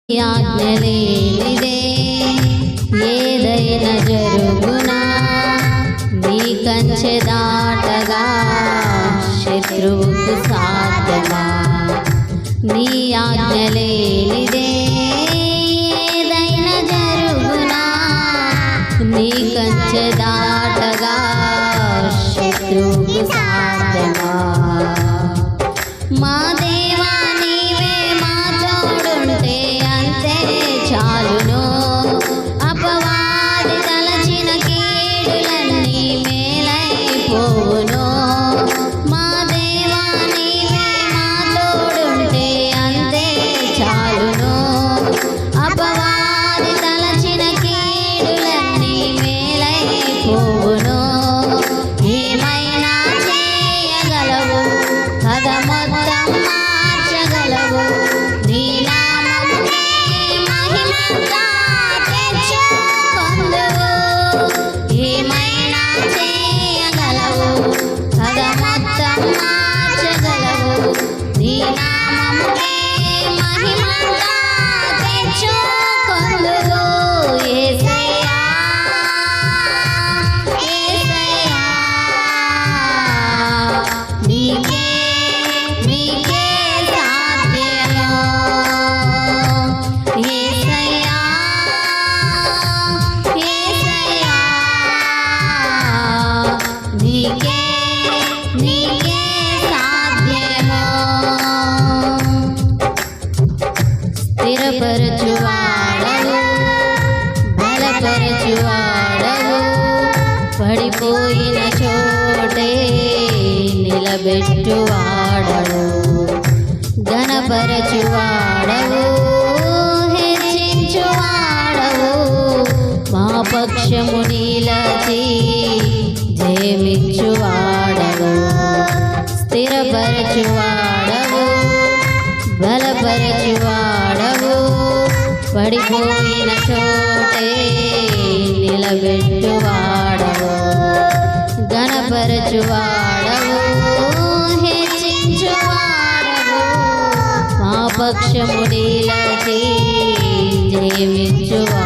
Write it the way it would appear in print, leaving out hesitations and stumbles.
ఆజ్ఞలేనిదే ఏదైనా జరుగునా నీ కంచె దాటగా శత్రువుకు సాధ్యమా నీ ఆజ్ఞలేనిదే ఏదైనా జరుగునా నీ కంచె దాటగా శత్రువుకు సాధ్యమా మా దేవా నీవే మా తోడుంటే అంతే చాలును అపవాది తలచిన కీడులన్నీ మేలైపోవును మా దేవా నీవే మా తోడుంటే అంతే చాలును అపవాది తలచిన కీడులన్నీ మేలైపోవును ఏమైనా చేయగలవు కథ మొత్తం మార్చగలవు నీ నామముకే మహిమంతా తెచ్చుకొందువు ఏమైనా చేయగలవు కథ మొత్తం మార్చగలవు నీ నామముకే మహిమంతా తెచ్చుకొందువు యేసయ్యా యేసయ్యా నీకే నీకే సాధ్యము యేసయ్యా యేసయ్యా నీకే నీకే సాధ్యము స్థిరపరచువాడవు బలపరచువాడవు పడిపోయిన చోటే నిలబెట్టువాడవు ఘనపరచువాడవు హెచ్చించువాడవు మా పక్షము నిలచి జయమిచ్చువాడవు స్థిరపరచువాడవు బలపరచువాడవు పడిపోయిన చోటే నిలబెట్టువాడవు ఘనపరచువాడవు హెచ్చించువాడవు మా పక్షము నిలచి జయమిచ్చువాడవు